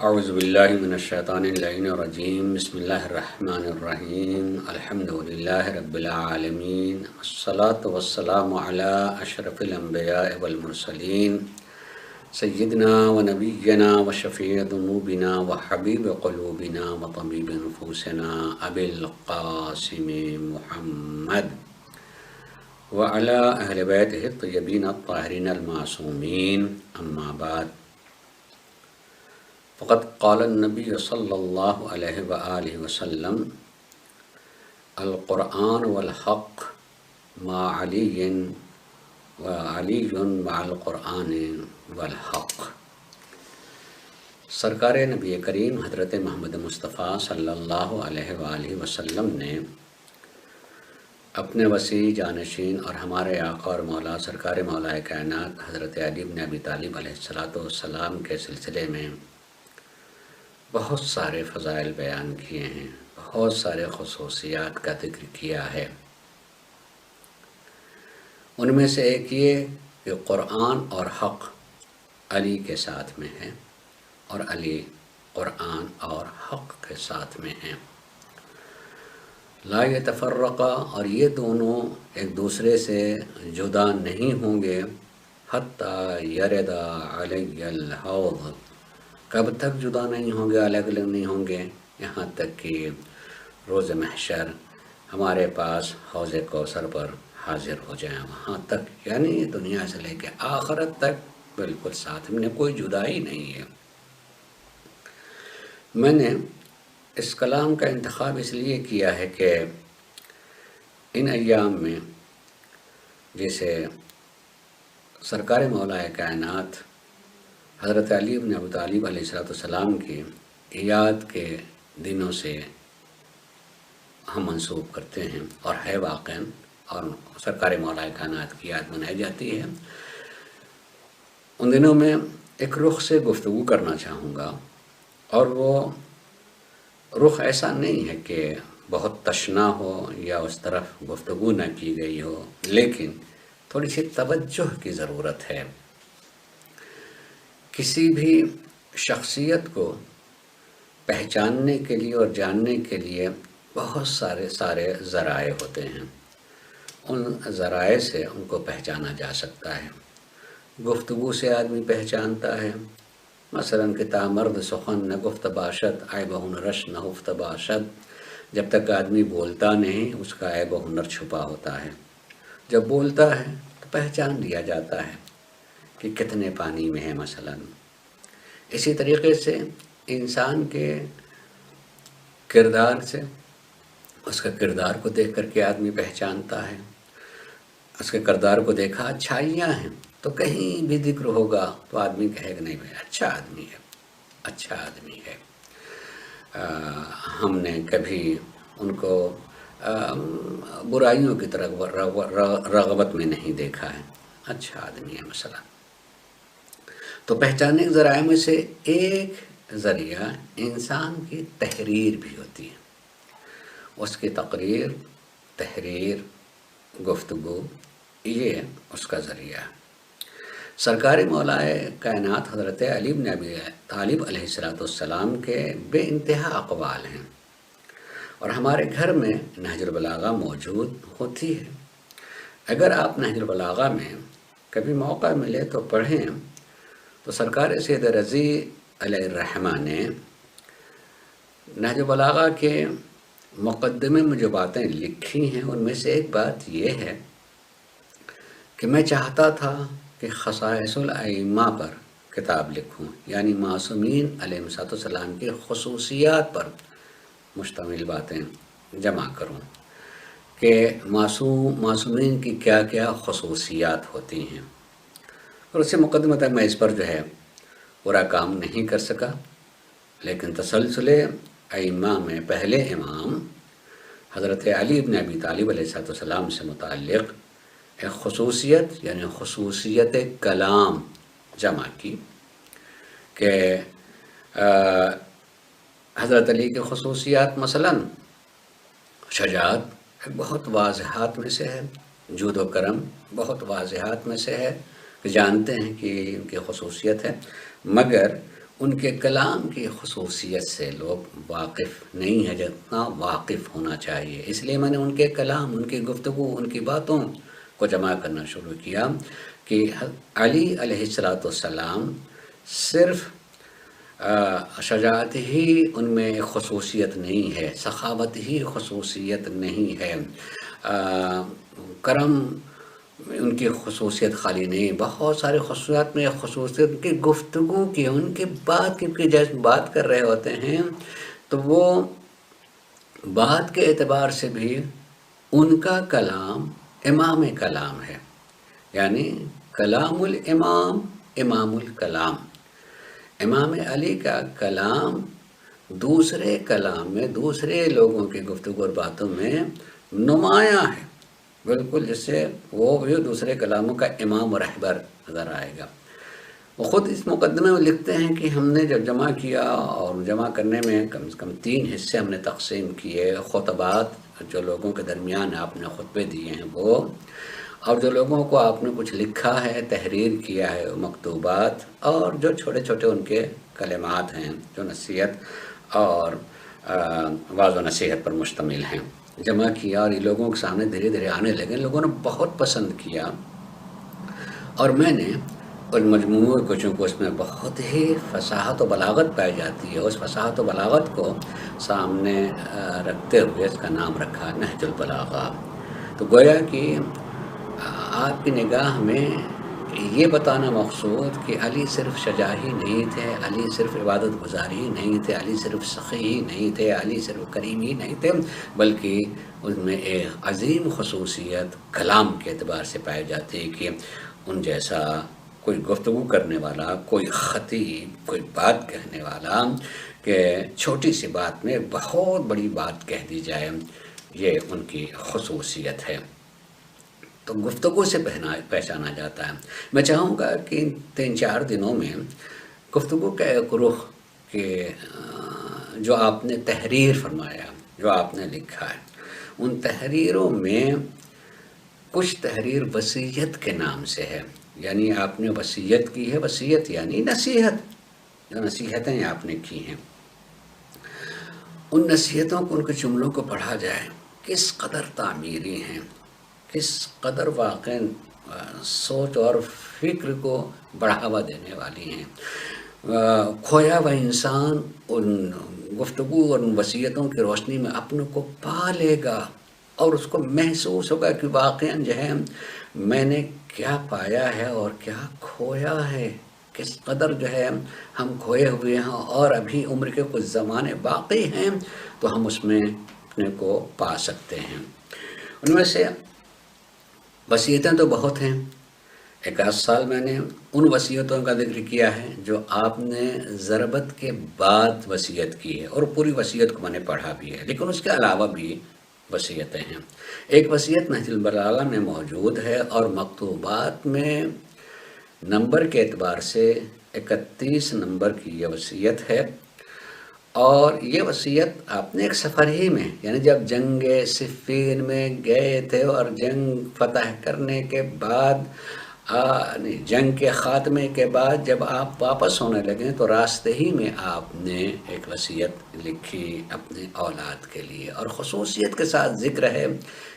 اعوذ باللہ من الشیطان اللعین الرجیم بسم اللہ الرحمن الرحیم الحمد للہ رب العالمین والصلاة والسلام علی اشرف الانبیاء والمرسلین سیدنا و نبینا و شفیع ذنوبنا و حبیب قلوبنا و طبیب نفوسنا ابی القاسم محمد وعلی اہل بیتہ الطیبین الطاہرین المعصومین اما بعد فقد قال النبی صلی اللہ علیہ وآلہ وسلم القرآن والحق مع علی وعلی مع القرآن والحق۔ سرکار نبی کریم حضرت محمد مصطفیٰ صلی اللہ علیہ وآلہ وسلم نے اپنے وسیع جانشین اور ہمارے آقا اور مولا سرکار مولا کائنات حضرت علی بن ابی طالب علیہ السلام کے سلسلے میں بہت سارے فضائل بیان کیے ہیں، بہت سارے خصوصیات کا ذکر کیا ہے۔ ان میں سے ایک یہ کہ قرآن اور حق علی کے ساتھ میں ہے اور علی قرآن اور حق کے ساتھ میں ہیں، لا یتفرقا، اور یہ دونوں ایک دوسرے سے جدا نہیں ہوں گے، حتی یردا علی الحوض، کب تک جدا نہیں ہوں گے، الگ الگ نہیں ہوں گے، یہاں تک کہ روز محشر ہمارے پاس حوض کوثر پر حاضر ہو جائیں، وہاں تک یعنی دنیا سے لے کے آخرت تک بالکل ساتھ میں، کوئی جدائی نہیں ہے۔ میں نے اس کلام کا انتخاب اس لیے کیا ہے کہ ان ایام میں جیسے سرکار مولا کائنات حضرت علی بن ابی طالب علیہ السلام کی یاد کے دنوں سے ہم منسوب کرتے ہیں اور ہے واقعاً، اور سرکار مولا کائنات کی یاد منائی جاتی ہے۔ ان دنوں میں ایک رخ سے گفتگو کرنا چاہوں گا، اور وہ رخ ایسا نہیں ہے کہ بہت تشنا ہو یا اس طرف گفتگو نہ کی گئی ہو، لیکن تھوڑی سی توجہ کی ضرورت ہے۔ کسی بھی شخصیت کو پہچاننے کے لیے اور جاننے کے لیے بہت سارے ذرائع ہوتے ہیں، ان ذرائع سے ان کو پہچانا جا سکتا ہے۔ گفتگو سے آدمی پہچانتا ہے، مثلاً کہ تا مرد سخن نہ گفت باشد عیب و ہنرش نہ ہفت باشد، جب تک آدمی بولتا نہیں اس کا عیب و ہنر چھپا ہوتا ہے، جب بولتا ہے تو پہچان لیا جاتا ہے کہ کتنے پانی میں ہے مثلاً۔ اسی طریقے سے انسان کے کردار سے، اس کا کردار کو دیکھ کر کے آدمی پہچانتا ہے، اس کے کردار کو دیکھا اچھائیاں ہیں تو کہیں بھی ذکر ہوگا تو آدمی کہے گا نہیں بھائی اچھا آدمی ہے، اچھا آدمی ہے۔ ہم نے کبھی ان کو برائیوں کی طرف رغبت میں نہیں دیکھا ہے، اچھا آدمی ہے مثلا۔ تو پہچاننے کے ذرائع میں سے ایک ذریعہ انسان کی تحریر بھی ہوتی ہے، اس کی تقریر، تحریر، گفتگو، یہ اس کا ذریعہ ہے۔ سرکار مولا کائنات حضرت علی بن ابی طالب علیہ السلام کے بے انتہا اقوال ہیں، اور ہمارے گھر میں نہج البلاغہ موجود ہوتی ہے۔ اگر آپ نہج البلاغہ میں کبھی موقع ملے تو پڑھیں، تو سرکار سید رضی علیہ الرحمہ نے نہج البلاغہ کے مقدمے میں جو باتیں لکھی ہیں ان میں سے ایک بات یہ ہے کہ میں چاہتا تھا کہ خصائص الائمہ پر کتاب لکھوں، یعنی معصومین علیہ السلام کی خصوصیات پر مشتمل باتیں جمع کروں کہ معصومین کی کیا کیا خصوصیات ہوتی ہیں، اور اس سے مقدمہ تک میں اس پر جو ہے پورا کام نہیں کر سکا، لیکن تسلسل ائمہ میں پہلے امام حضرت علی بن ابی طالب علیہ السلام سے متعلق ایک خصوصیت یعنی خصوصیت کلام جمع کی کہ حضرت علی کی خصوصیات مثلاً شجاعت ایک بہت واضحات میں سے ہے، جود و کرم بہت واضحات میں سے ہے کہ جانتے ہیں کہ ان کی خصوصیت ہے، مگر ان کے کلام کی خصوصیت سے لوگ واقف نہیں ہیں جتنا واقف ہونا چاہیے. اس لیے میں نے ان کے کلام، ان کی گفتگو، ان کی باتوں کو جمع کرنا شروع کیا کہ علی علیہ السلام صرف شجاعت ہی ان میں خصوصیت نہیں ہے، سخاوت ہی خصوصیت نہیں ہے، کرم ان کی خصوصیت خالی نہیں، بہت سارے خصوصیات میں خصوصیت ان کی گفتگو کی، ان کی بات کی. جیسے بات کر رہے ہوتے ہیں تو وہ بات کے اعتبار سے بھی ان کا کلام امام کلام ہے، یعنی کلام الامام امام الکلام. امام علی کا کلام دوسرے کلام میں، دوسرے لوگوں کی گفتگو اور باتوں میں نمایاں ہے، بالکل جس سے وہ بھی دوسرے کلاموں کا امام و رہبر نظر آئے گا. وہ خود اس مقدمے میں لکھتے ہیں کہ ہم نے جب جمع کیا اور جمع کرنے میں کم سے کم 3 حصے ہم نے تقسیم کیے، خطبات جو لوگوں کے درمیان آپ نے خطبے دیے ہیں وہ، اور جو لوگوں کو آپ نے کچھ لکھا ہے، تحریر کیا ہے مکتوبات، اور جو چھوٹے چھوٹے ان کے کلمات ہیں جو نصیحت اور واعظ و نصیحت پر مشتمل ہیں، جمع کیا. اور یہ لوگوں کے سامنے دھیرے دھیرے آنے لگے، لوگوں نے بہت پسند کیا. اور میں نے ان مجموعے کو، چونکہ اس میں بہت ہی فصاحت و بلاغت پائی جاتی ہے، اس فصاحت و بلاغت کو سامنے رکھتے ہوئے اس کا نام رکھا نہج البلاغہ. تو گویا کہ آپ کی نگاہ میں یہ بتانا مقصود کہ علی صرف شجاع ہی نہیں تھے، علی صرف عبادت گزار ہی نہیں تھے، علی صرف سخی ہی نہیں تھے، علی صرف کریم ہی نہیں تھے، بلکہ ان میں ایک عظیم خصوصیت کلام کے اعتبار سے پائی جاتی ہے کہ ان جیسا کوئی گفتگو کرنے والا، کوئی خطیب، کوئی بات کہنے والا کہ چھوٹی سی بات میں بہت بڑی بات کہہ دی جائے، یہ ان کی خصوصیت ہے. تو گفتگو سے پہچانا جاتا ہے. میں چاہوں گا کہ 3-4 دنوں میں گفتگو کا ایک رخ کہ جو آپ نے تحریر فرمایا، جو آپ نے لکھا ہے، ان تحریروں میں کچھ تحریر وصیت کے نام سے ہے، یعنی آپ نے وصیت کی ہے. وصیت یعنی نصیحت، جو نصیحتیں آپ نے کی ہیں، ان نصیحتوں کو، ان کے جملوں کو پڑھا جائے، کس قدر تعمیری ہیں، کس قدر واقع سوچ اور فکر کو بڑھاوا دینے والی ہیں. کھویا ہوا انسان ان گفتگو اور ان وصیتوں کی روشنی میں اپنے کو پا لے گا اور اس کو محسوس ہوگا کہ واقعاً جو ہے میں نے کیا پایا ہے اور کیا کھویا ہے، کس قدر جو ہے ہم کھوئے ہوئے ہیں، اور ابھی عمر کے کچھ زمانے باقی ہیں تو ہم اس میں اپنے کو پا سکتے ہیں. ان میں سے وصیتیں تو بہت ہیں. 1 سال میں نے ان وصیتوں کا ذکر کیا ہے جو آپ نے ضربت کے بعد وصیت کی ہے، اور پوری وصیت کو میں نے پڑھا بھی ہے، لیکن اس کے علاوہ بھی وصیتیں ہیں. ایک وصیت نہج البلاغہ میں موجود ہے اور مکتوبات میں نمبر کے اعتبار سے 31 نمبر کی یہ وصیت ہے. اور یہ وصیت آپ نے ایک سفر ہی میں، یعنی جب جنگ صفین میں گئے تھے اور جنگ فتح کرنے کے بعد، جنگ کے خاتمے کے بعد جب آپ واپس ہونے لگے تو راستے ہی میں آپ نے ایک وصیت لکھی اپنے اولاد کے لیے، اور خصوصیت کے ساتھ ذکر ہے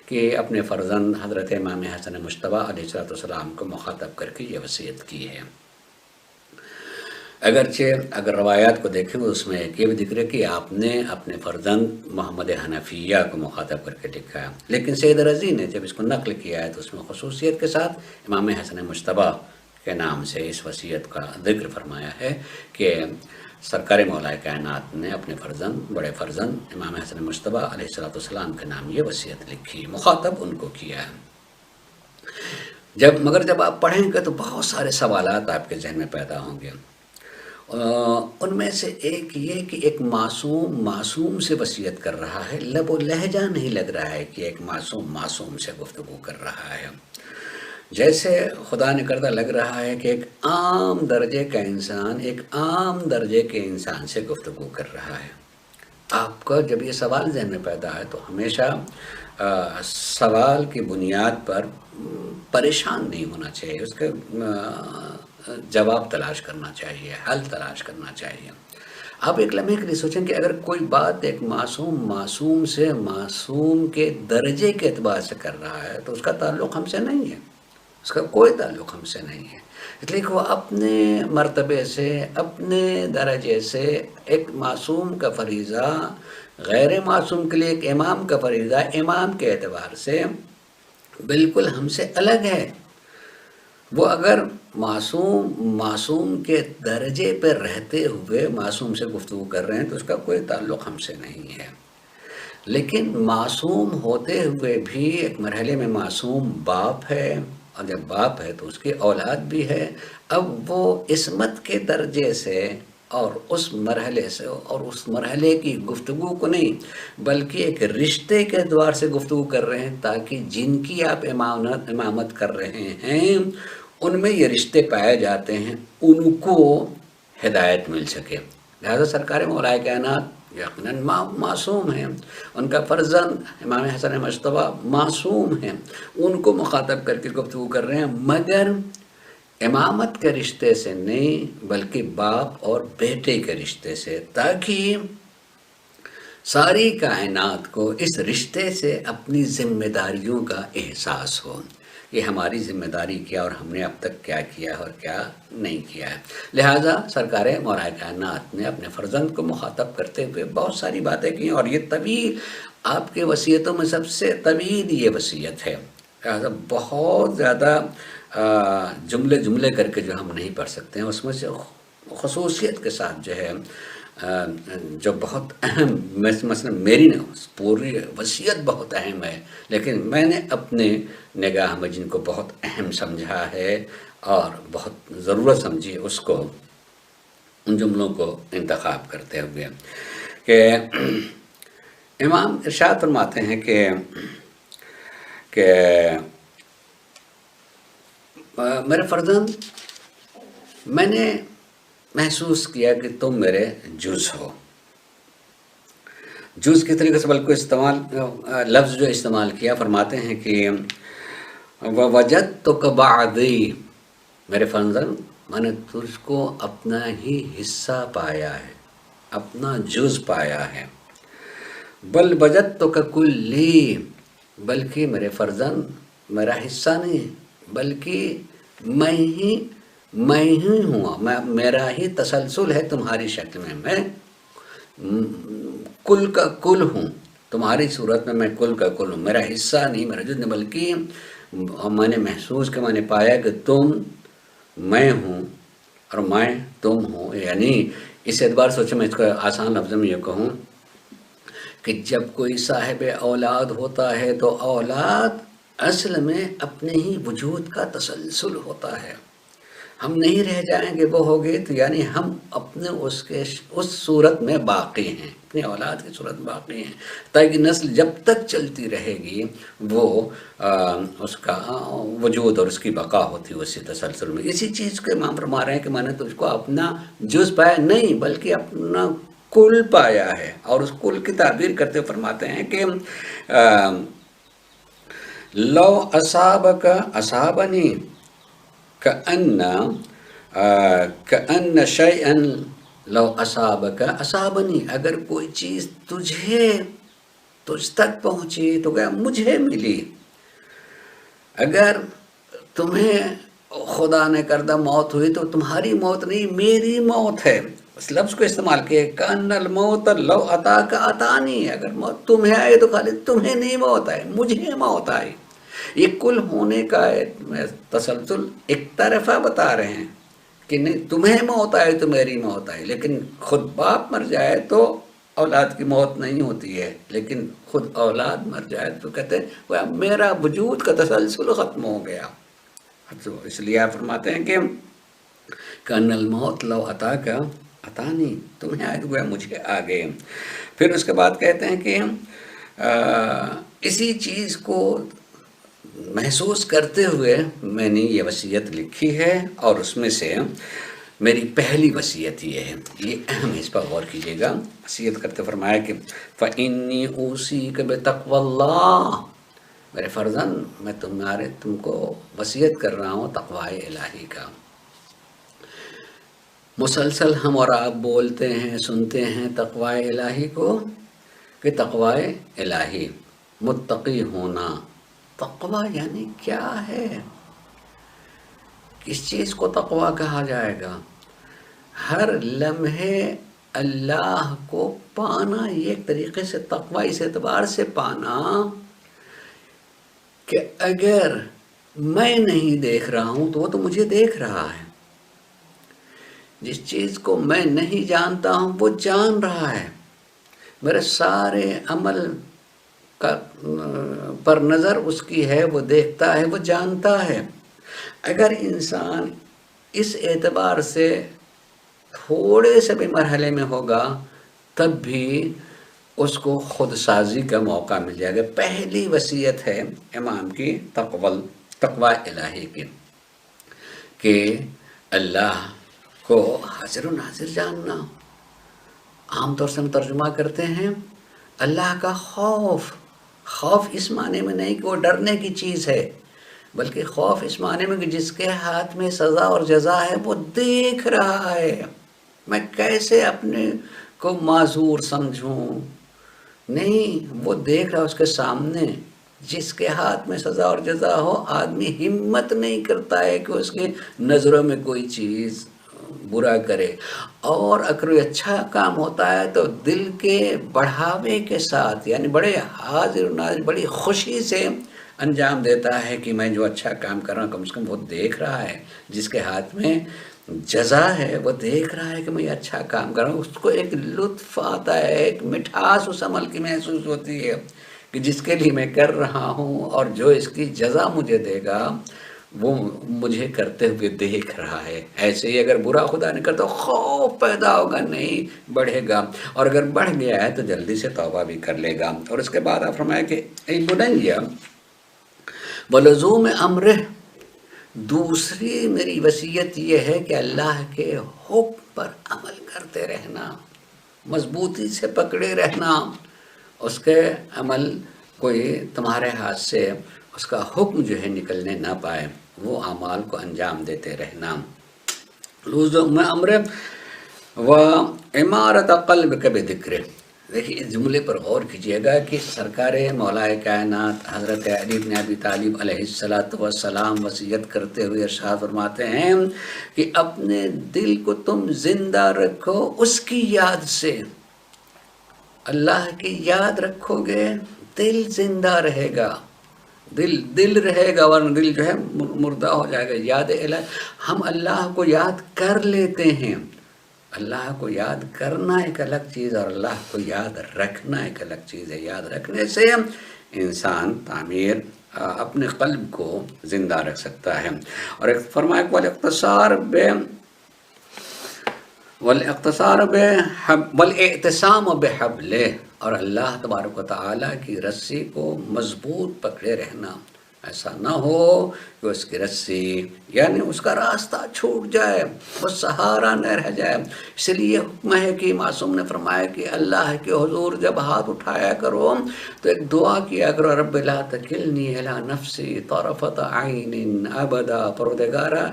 کہ اپنے فرزند حضرت امام حسن مجتبیٰ علیہ السلام کو مخاطب کر کے یہ وصیت کی ہے. اگرچہ اگر روایات کو دیکھیں تو اس میں ایک یہ بھی ذکر ہے کہ آپ نے اپنے فرزند محمد حنفیہ کو مخاطب کر کے لکھا ہے، لیکن سید رضی نے جب اس کو نقل کیا ہے تو اس میں خصوصیت کے ساتھ امام حسن مجتبیٰ کے نام سے اس وصیت کا ذکر فرمایا ہے کہ سرکار مولا کائنات نے اپنے فرزند، بڑے فرزند امام حسن مجتبیٰ علیہ السلام کے نام یہ وصیت لکھی، مخاطب ان کو کیا ہے. مگر جب آپ پڑھیں گے تو بہت سارے سوالات آپ کے ذہن میں پیدا ہوں گے. ان میں سے ایک یہ کہ ایک معصوم سے وصیت کر رہا ہے، لب و لہجہ نہیں لگ رہا ہے کہ ایک معصوم سے گفتگو کر رہا ہے، جیسے خدا نے کردہ لگ رہا ہے کہ ایک عام درجے کا انسان، ایک عام درجے کے انسان سے گفتگو کر رہا ہے. آپ کا جب یہ سوال ذہن میں پیدا ہے تو ہمیشہ سوال کی بنیاد پر پریشان نہیں ہونا چاہیے، اس کے جواب تلاش کرنا چاہیے، حل تلاش کرنا چاہیے۔ آپ ایک لمحے کے لیے سوچیں کہ اگر کوئی بات ایک معصوم سے معصوم کے درجے کے اعتبار سے کر رہا ہے تو اس کا تعلق ہم سے نہیں ہے، اس کا کوئی تعلق ہم سے نہیں ہے، اس لیے کہ وہ اپنے مرتبے سے، اپنے درجے سے ایک معصوم کا فریضہ غیر معصوم کے لیے ایک امام کا فریضہ امام کے اعتبار سے بالکل ہم سے الگ ہے۔ وہ اگر معصوم کے درجے پر رہتے ہوئے معصوم سے گفتگو کر رہے ہیں تو اس کا کوئی تعلق ہم سے نہیں ہے، لیکن معصوم ہوتے ہوئے بھی ایک مرحلے میں معصوم باپ ہے، اور جب باپ ہے تو اس کی اولاد بھی ہے۔ اب وہ عصمت کے درجے سے اور اس مرحلے سے اور اس مرحلے کی گفتگو کو نہیں بلکہ ایک رشتے کے اعتبار سے گفتگو کر رہے ہیں، تاکہ جن کی آپ امامت کر رہے ہیں ان میں یہ رشتے پائے جاتے ہیں، ان کو ہدایت مل سکے۔ لہذا سرکار مولا کائنات یقیناً معصوم ہیں، ان کا فرزند امام حسن مجتبی معصوم ہیں، ان کو مخاطب کر کے گفتگو کر رہے ہیں، مگر امامت کے رشتے سے نہیں بلکہ باپ اور بیٹے کے رشتے سے، تاکہ ساری کائنات کو اس رشتے سے اپنی ذمہ داریوں کا احساس ہو، یہ ہماری ذمہ داری کیا اور ہم نے اب تک کیا کیا اور کیا نہیں کیا ہے۔ لہٰذا سرکار مولا کائنات نے اپنے فرزند کو مخاطب کرتے ہوئے بہت ساری باتیں کی، اور یہ طویل آپ کے وصیتوں میں سب سے طویل یہ وصیت ہے، لہٰذا بہت زیادہ جملے کر کے جو ہم نہیں پڑھ سکتے ہیں، اس میں سے خصوصیت کے ساتھ جو ہے جو بہت اہم، مثلا میری پوری وصیت بہت اہم ہے، لیکن میں نے اپنے نگاہ میں جن کو بہت اہم سمجھا ہے اور بہت ضرورت سمجھی اس کو، ان جملوں کو انتخاب کرتے ہوئے کہ امام ارشاد فرماتے ہیں کہ میرے فرزند، میں نے محسوس کیا کہ تم میرے جز ہو۔ جز کی طریقے سے بلکہ لفظ جو استعمال کیا، فرماتے ہیں کہ وَوَجَدْتُكَ بَعْضِي، میرے فرزند میں نے تجھ کو اپنا ہی حصہ پایا ہے، اپنا جز پایا ہے۔ بل وَجَدْتُكَ كُلِّي، بلکہ میرے فرزند میرا حصہ نہیں بلکہ میں ہی ہوں، میرا ہی تسلسل ہے تمہاری شکل میں کل کا کل ہوں، تمہاری صورت میں کل کا کل ہوں، میرا حصہ نہیں، میرا جز نہیں، بلکہ میں نے محسوس کہ میں نے پایا کہ تم میں ہوں اور میں تم ہوں۔ یعنی اس اعتبار سوچیں، میں اس کو آسان لفظوں میں یہ کہوں کہ جب کوئی صاحب اولاد ہوتا ہے تو اولاد اصل میں اپنے ہی وجود کا تسلسل ہوتا ہے، ہم نہیں رہ جائیں گے، وہ ہوگے تو یعنی ہم اپنے اس صورت میں باقی ہیں، اپنی اولاد کی صورت میں باقی ہیں، تاکہ نسل جب تک چلتی رہے گی وہ اس کا وجود اور اس کی بقا ہوتی ہے اسی تسلسل میں۔ اسی چیز کے امام فرما رہے ہیں کہ میں نے تجھ کو اپنا جز پایا نہیں بلکہ اپنا کل پایا ہے، اور اس کل کی تعبیر کرتے فرماتے ہیں کہ لو اصابک اصابنی کأن شیئا لو اصابک اصابنی، اگر کوئی چیز تجھ تک پہنچی تو گیا مجھے ملی، اگر تمہیں خدا نے کردہ موت ہوئی تو تمہاری موت نہیں، میری موت ہے۔ اس لفظ کو استعمال کیے، کأن الموت لو اتاک اتانی، اگر موت تمہیں آئے تو خالی تمہیں نہیں موت آئی، مجھے موت آئی۔ یہ کل ہونے کا تسلسل ایک طرفہ بتا رہے ہیں کہ نہیں، تمہیں موت آئے تو میری موت آئی، لیکن خود باپ مر جائے تو اولاد کی موت نہیں ہوتی ہے، لیکن خود اولاد مر جائے تو کہتے ہیں وہ میرا وجود کا تسلسل ختم ہو گیا۔ اس لیے آپ فرماتے ہیں کہ کأن الموت لو اتاک اتانی، تمہیں آئے تو گویا مجھے آ گئے۔ پھر اس کے بعد کہتے ہیں کہ اسی چیز کو محسوس کرتے ہوئے میں نے یہ وصیت لکھی ہے، اور اس میں سے میری پہلی وصیت یہ ہے، یہ اہم ہے، اس پر غور کیجیے گا۔ وصیت کرتے فرمایا کہ فَإِنِّي أُوصِيكَ بِتَقْوَى اللَّهِ، میرے فرزند میں تم کو وصیت کر رہا ہوں تقوی الہی کا۔ مسلسل ہم اور آپ بولتے ہیں، سنتے ہیں تقوی الہی کو، کہ تقوی الہی متقی ہونا۔ تقوی یعنی کیا ہے؟ کس چیز کو تقوی کہا جائے گا؟ ہر لمحے اللہ کو پانا، یہ ایک طریقے سے تقوی اس اعتبار سے پانا کہ اگر میں نہیں دیکھ رہا ہوں تو وہ تو مجھے دیکھ رہا ہے، جس چیز کو میں نہیں جانتا ہوں وہ جان رہا ہے، میرے سارے عمل پر نظر اس کی ہے، وہ دیکھتا ہے، وہ جانتا ہے۔ اگر انسان اس اعتبار سے تھوڑے سے بھی مرحلے میں ہوگا تب بھی اس کو خود سازی کا موقع مل جائے گا۔ پہلی وصیت ہے امام کی تقوی الہی کی، کہ اللہ کو حاضر و ناظر جاننا۔ عام طور سے ہم ترجمہ کرتے ہیں اللہ کا خوف۔ خوف اس معنی میں نہیں کہ وہ ڈرنے کی چیز ہے، بلکہ خوف اس معنی میں کہ جس کے ہاتھ میں سزا اور جزا ہے وہ دیکھ رہا ہے، میں کیسے اپنے کو معذور سمجھوں؟ نہیں، وہ دیکھ رہا اس کے سامنے، جس کے ہاتھ میں سزا اور جزا ہو آدمی ہمت نہیں کرتا ہے کہ اس کی نظروں میں کوئی چیز برا کرے، اور اگر کوئی اچھا کام ہوتا ہے تو دل کے بڑھاوے کے ساتھ، یعنی بڑے حاضر و ناظر، بڑی خوشی سے انجام دیتا ہے کہ میں جو اچھا کام کر رہا ہوں کم از کم وہ دیکھ رہا ہے، جس کے ہاتھ میں جزا ہے وہ دیکھ رہا ہے کہ میں یہ اچھا کام کر رہا ہوں، اس کو ایک لطف آتا ہے، ایک مٹھاس اس عمل کی محسوس ہوتی ہے کہ جس کے لیے میں کر رہا ہوں اور جو اس کی جزا مجھے دے گا وہ مجھے کرتے ہوئے دیکھ رہا ہے۔ ایسے ہی اگر برا خدا نہیں کرتا خوف پیدا ہوگا، نہیں بڑھے گا، اور اگر بڑھ گیا ہے تو جلدی سے توبہ بھی کر لے گا۔ اور اس کے بعد آپ فرمایا کہ اے بنیہ وَلُزُومِ أَمْرِهِ، دوسری میری وصیت یہ ہے کہ اللہ کے حکم پر عمل کرتے رہنا، مضبوطی سے پکڑے رہنا، اس کے عمل کوئی تمہارے ہاتھ سے اس کا حکم جو ہے نکلنے نہ پائے، وہ اعمال کو انجام دیتے رہنا۔ لزوم امر و عمارت قلب کا بذکر، دیکھیے اس جملے پر غور کیجیے گا کہ سرکار مولا کائنات حضرت علی بن ابی طالب علیہ السلام وصیت کرتے ہوئے ارشاد فرماتے ہیں کہ اپنے دل کو تم زندہ رکھو اس کی یاد سے، اللہ کی یاد رکھو گے دل زندہ رہے گا، دل رہے گا، ورنہ دل جو ہے مردہ ہو جائے گا۔ یاد الہی، ہم اللہ کو یاد کر لیتے ہیں، اللہ کو یاد کرنا ایک الگ چیز اور اللہ کو یاد رکھنا ایک الگ چیز ہے۔ یاد رکھنے سے انسان تعمیر اپنے قلب کو زندہ رکھ سکتا ہے۔ اور ایک فرمایا والاعتصام بحبلہ، اور اللہ تبارک و تعالیٰ کی رسی کو مضبوط پکڑے رہنا، ایسا نہ ہو کہ اس کی رسی یعنی اس کا راستہ چھوٹ جائے، وہ سہارا نہ رہ جائے۔ اس لیے حکم ہے کہ معصوم نے فرمایا کہ اللہ کے حضور جب ہاتھ اٹھایا کرو تو ایک دعا کیا کرو، رب لا تکلنی الی نفسی طرفۃ عین ابدا، پروردگارا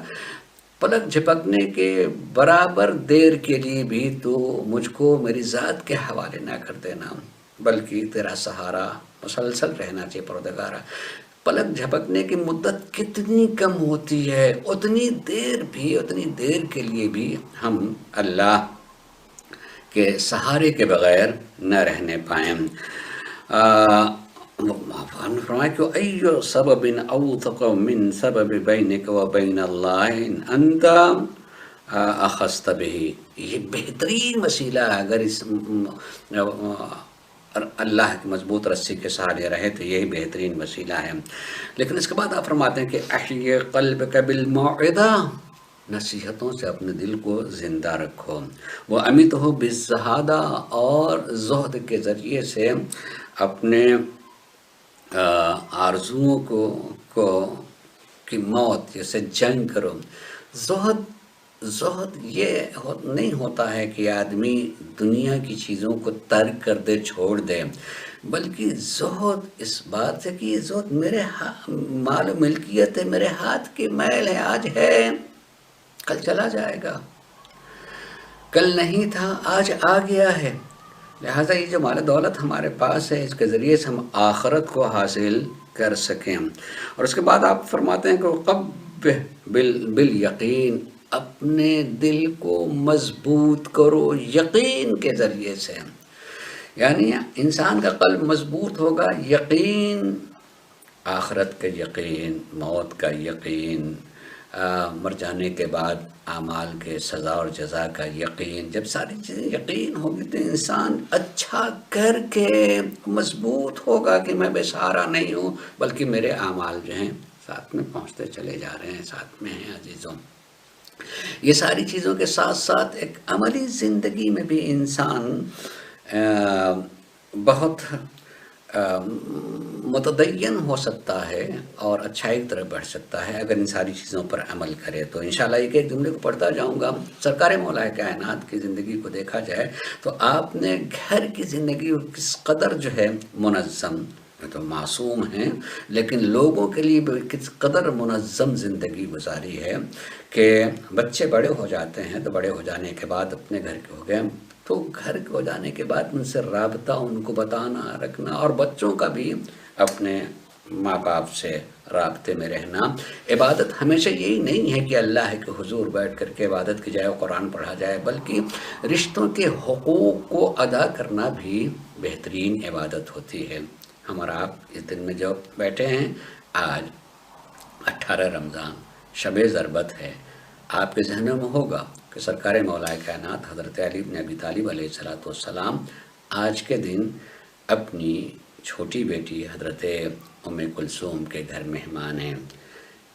پلک جھپکنے کے برابر دیر کے لیے بھی تو مجھ کو میری ذات کے حوالے نہ کر دینا، بلکہ تیرا سہارا مسلسل رہنا چاہیے پروردگارا۔ پلک جھپکنے کی مدت کتنی کم ہوتی ہے، اتنی دیر کے لیے بھی ہم اللہ کے سہارے کے بغیر نہ رہنے پائیں۔ فرمایا کہ ایو سبب اوثق من سبب بینک و بین اللہ انت اخذت بہ، یہ بہترین وسیلہ ہے، اگر اس اللہ کی مضبوط رسی کے سہارے رہے تو یہی بہترین وسیلہ ہے۔ لیکن اس کے بعد آپ فرماتے ہیں کہ احیِ قلبک بالموعظہ، نصیحتوں سے اپنے دل کو زندہ رکھو، وہ امیتہ بالزہادہ، اور زہد کے ذریعے سے اپنے آرزوؤں کی موت جیسے جنگ کرو۔ زہد یہ نہیں ہوتا ہے کہ آدمی دنیا کی چیزوں کو ترک کر دے، چھوڑ دے، بلکہ زہد اس بات ہے کہ یہ زہد میرے مال و ملکیت ہے، میرے ہاتھ کی میل ہے، آج ہے کل چلا جائے گا۔ کل نہیں تھا آج آ گیا ہے، لہٰذا یہ جو مال دولت ہمارے پاس ہے اس کے ذریعے سے ہم آخرت کو حاصل کر سکیں۔ اور اس کے بعد آپ فرماتے ہیں کہ قب بالیقین، اپنے دل کو مضبوط کرو یقین کے ذریعے سے، یعنی انسان کا قلب مضبوط ہوگا، یقین، آخرت کا یقین، موت کا یقین، مر جانے کے بعد اعمال کے سزا اور جزا کا یقین، جب ساری چیزیں یقین ہوگی تو انسان اچھا کر کے مضبوط ہوگا کہ میں بے سہارا نہیں ہوں، بلکہ میرے اعمال جو ہیں ساتھ میں پہنچتے چلے جا رہے ہیں، ساتھ میں ہیں عزیزوں۔ یہ ساری چیزوں کے ساتھ ساتھ ایک عملی زندگی میں بھی انسان بہت متدین ہو سکتا ہے اور اچھائی کی طرف بڑھ سکتا ہے اگر ان ساری چیزوں پر عمل کرے تو۔ انشاءاللہ ایک جملے کو پڑھتا جاؤں گا۔ سرکار مولا کائنات کی زندگی کو دیکھا جائے تو آپ نے گھر کی زندگی کس قدر جو ہے منظم، تو معصوم ہیں لیکن لوگوں کے لیے کس قدر منظم زندگی گزاری ہے کہ بچے بڑے ہو جاتے ہیں تو بڑے ہو جانے کے بعد اپنے گھر کے ہو گئے تو گھر کے ہو جانے کے بعد ان سے رابطہ، ان کو بتانا رکھنا، اور بچوں کا بھی اپنے ماں باپ سے رابطے میں رہنا۔ عبادت ہمیشہ یہی نہیں ہے کہ اللہ کے حضور بیٹھ کر کے عبادت کی جائے اور قرآن پڑھا جائے، بلکہ رشتوں کے حقوق کو ادا کرنا بھی بہترین عبادت ہوتی ہے۔ ہم اور آپ اس دن میں جو بیٹھے ہیں، آج 18 رمضان شب ضربت ہے، آپ کے ذہنوں میں ہوگا کہ سرکار مولا کائنات حضرت علی بن ابی طالب علیہ السلام آج کے دن اپنی چھوٹی بیٹی حضرت ام کلثوم کے گھر مہمان ہیں۔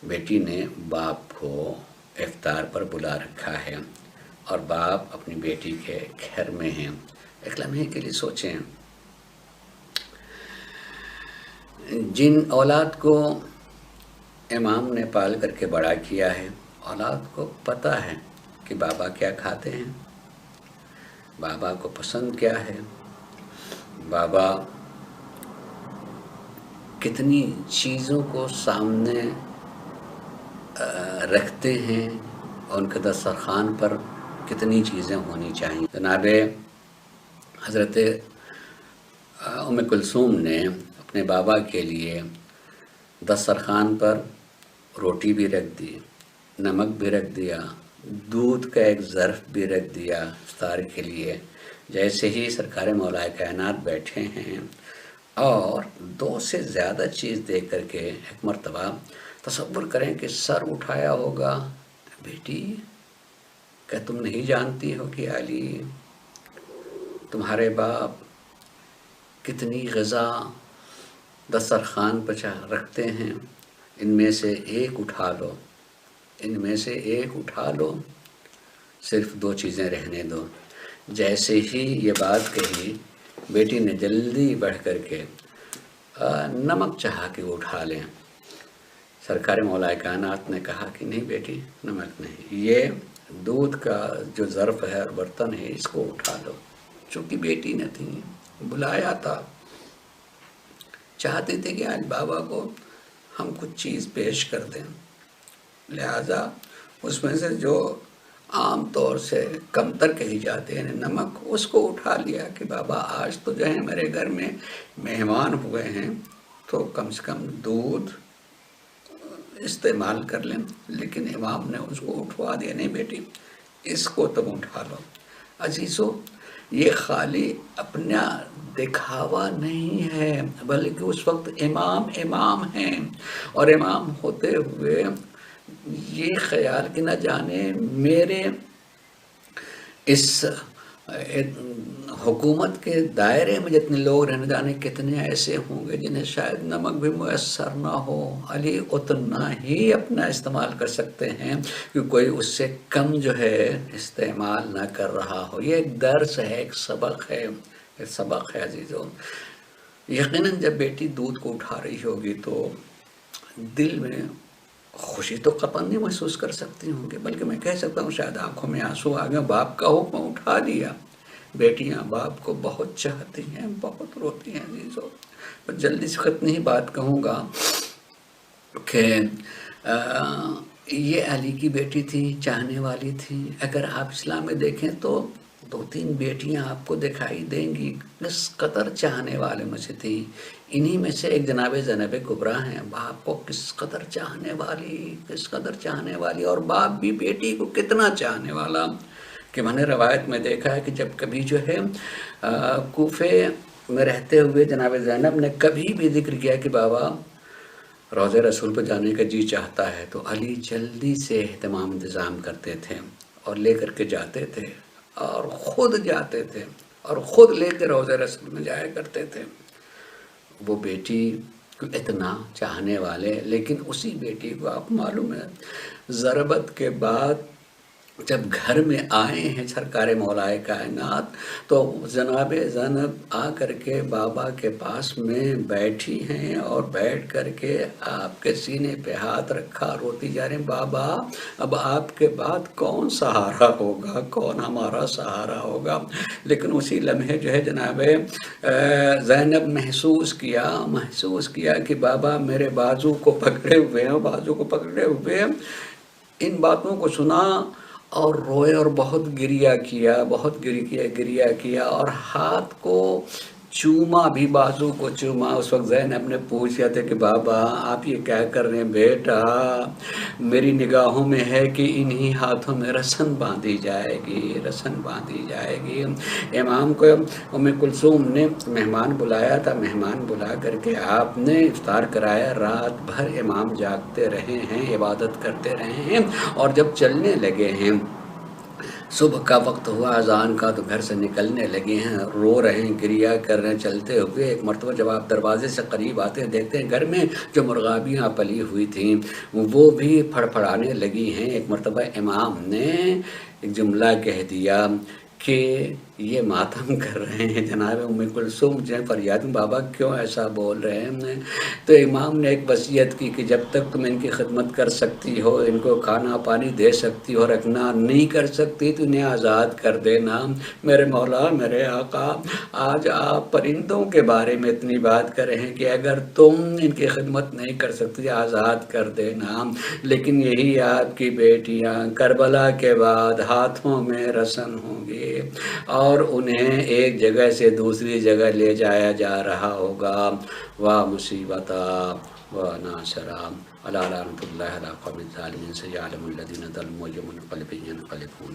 بیٹی نے باپ کو افطار پر بلا رکھا ہے اور باپ اپنی بیٹی کے گھر میں ہیں۔ ایک لمحے کے لیے سوچیں، جن اولاد کو امام نے پال کر کے بڑا کیا ہے، اولاد کو پتہ ہے کہ بابا کیا کھاتے ہیں، بابا کو پسند کیا ہے، بابا کتنی چیزوں کو سامنے رکھتے ہیں اور ان کے دسترخوان پر کتنی چیزیں ہونی چاہیے۔ جناب حضرت ام کلثوم نے اپنے بابا کے لیے دسترخوان پر روٹی بھی رکھ دی، نمک بھی رکھ دیا، دودھ کا ایک ظرف بھی رکھ دیا افطار کے لیے۔ جیسے ہی سرکار مولا کائنات بیٹھے ہیں اور 2 سے زیادہ چیز دیکھ کر کے ایک مرتبہ تصور کریں کہ سر اٹھایا ہوگا، بیٹی کیا تم نہیں جانتی ہو کہ علی تمہارے باپ کتنی غذا دسترخوان پر رکھتے ہیں، ان میں سے ایک اٹھا لو، ان میں سے ایک اٹھا لو، صرف 2 چیزیں رہنے دو۔ جیسے ہی یہ بات کہی، بیٹی نے جلدی بڑھ کر کے نمک چاہا کہ وہ اٹھا لیں۔ سرکار مولا کائنات نے کہا کہ نہیں بیٹی، نمک نہیں، یہ دودھ کا جو ظرف ہے اور برتن ہے اس کو اٹھا لو۔ چونکہ بیٹی نے تھی، بلایا تھا، چاہتے تھے کہ آج بابا کو ہم کچھ چیز پیش کر دیں، لہذا اس میں سے جو عام طور سے کم تر کہی جاتے ہیں نمک، اس کو اٹھا لیا کہ بابا آج تو جو ہے میرے گھر میں مہمان ہوئے ہیں تو کم سے کم دودھ استعمال کر لیں، لیکن امام نے اس کو اٹھوا دیا، نہیں بیٹی اس کو تم اٹھا لو۔ عزیزو، یہ خالی اپنا دکھاوا نہیں ہے بلکہ اس وقت امام ہیں، اور امام ہوتے ہوئے یہ خیال کہ نہ جانے میرے اس حکومت کے دائرے میں جتنے لوگ رہنے جانے کتنے ایسے ہوں گے جنہیں شاید نمک بھی میسر نہ ہو، علی اتنا ہی اپنا استعمال کر سکتے ہیں کہ کوئی اس سے کم جو ہے استعمال نہ کر رہا ہو۔ یہ ایک درس ہے، ایک سبق ہے، ایک سبق ہے عزیزوں۔ یقیناً جب بیٹی دودھ کو اٹھا رہی ہوگی تو دل میں خوشی تو قطعاً نہیں محسوس کر سکتی ہوں گے، بلکہ میں کہہ سکتا ہوں شاید آنکھوں میں آنسو آ گئے، باپ کا حکم اٹھا دیا۔ بیٹیاں باپ کو بہت چاہتی ہیں، بہت روتی ہیں عزیزو۔ میں جلدی سے اتنی ہی بات کہوں گا کہ یہ علی کی بیٹی تھی، چاہنے والی تھی۔ اگر آپ اسلام میں دیکھیں تو 2-3 بیٹیاں آپ کو دکھائی دیں گی، کس قدر چاہنے والے میں سے تھی۔ انہی میں سے ایک جناب زینب کبریٰ ہیں، باپ کو کس قدر چاہنے والی، کس قدر چاہنے والی، اور باپ بھی بیٹی کو کتنا چاہنے والا کہ میں نے روایت میں دیکھا ہے کہ جب کبھی جو ہے کوفے میں رہتے ہوئے جناب زینب نے کبھی بھی ذکر کیا کہ بابا روضہ رسول پہ جانے کا جی چاہتا ہے، تو علی جلدی سے اہتمام انتظام کرتے تھے اور لے کر کے جاتے تھے، اور خود جاتے تھے اور خود لے کے روضہ رسول میں جایا کرتے تھے۔ وہ بیٹی کو اتنا چاہنے والے، لیکن اسی بیٹی کو آپ معلوم ہے ضربت کے بعد جب گھر میں آئے ہیں سرکار مولائے کائنات، تو جناب زینب آ کر کے بابا کے پاس میں بیٹھی ہیں اور بیٹھ کر کے آپ کے سینے پہ ہاتھ رکھا روتی جا رہے ہیں، بابا اب آپ کے بعد کون سہارا ہوگا، کون ہمارا سہارا ہوگا۔ لیکن اسی لمحے جو ہے جناب زینب محسوس کیا کہ بابا میرے بازو کو پکڑے ہوئے ہیں، بازو کو پکڑے ہوئے ہیں۔ ان باتوں کو سنا اور روئے اور بہت گریہ کیا اور ہاتھ کو چوما بھی، بازو کو چوما۔ اس وقت زینب نے پوچھا تھا کہ بابا آپ یہ کیا کر رہے ہیں؟ بیٹا میری نگاہوں میں ہے کہ انہی ہاتھوں میں رسن باندھی جائے گی۔ امام کو ام کلثوم نے مہمان بلایا تھا، مہمان بلا کر کے آپ نے افطار کرایا، رات بھر امام جاگتے رہے ہیں، عبادت کرتے رہے ہیں، اور جب چلنے لگے ہیں صبح کا وقت ہوا اذان کا تو گھر سے نکلنے لگے ہیں، رو رہے ہیں، گریہ کر رہے ہیں چلتے ہوئے۔ ایک مرتبہ جب آپ دروازے سے قریب آتے ہیں دیکھتے ہیں گھر میں جو مرغابیاں پلی ہوئی تھیں وہ بھی پھڑپھڑانے لگی ہیں۔ ایک مرتبہ امام نے ایک جملہ کہہ دیا کہ یہ ماتم کر رہے ہیں۔ جناب ام کلثوم جو فریاد بابا کیوں ایسا بول رہے ہیں؟ تو امام نے ایک وصیت کی کہ جب تک تم ان کی خدمت کر سکتی ہو، ان کو کھانا پانی دے سکتی ہو، رکھنا نہیں کر سکتی تو انہیں آزاد کر دینا۔ میرے مولا، میرے آقا، آج آپ پرندوں کے بارے میں اتنی بات کر رہے ہیں کہ اگر تم ان کی خدمت نہیں کر سکتی آزاد کر دینا، لیکن یہی آپ کی بیٹیاں کربلا کے بعد ہاتھوں میں رسن ہوں گی اور انہیں ایک جگہ سے دوسری جگہ لے جایا جا رہا ہوگا۔ واہ مصیبتا و ناصرا الا لعنۃ اللہ علی قوم الظالمین سیعلم الذین ظلموا یوم القلب ینقلبون۔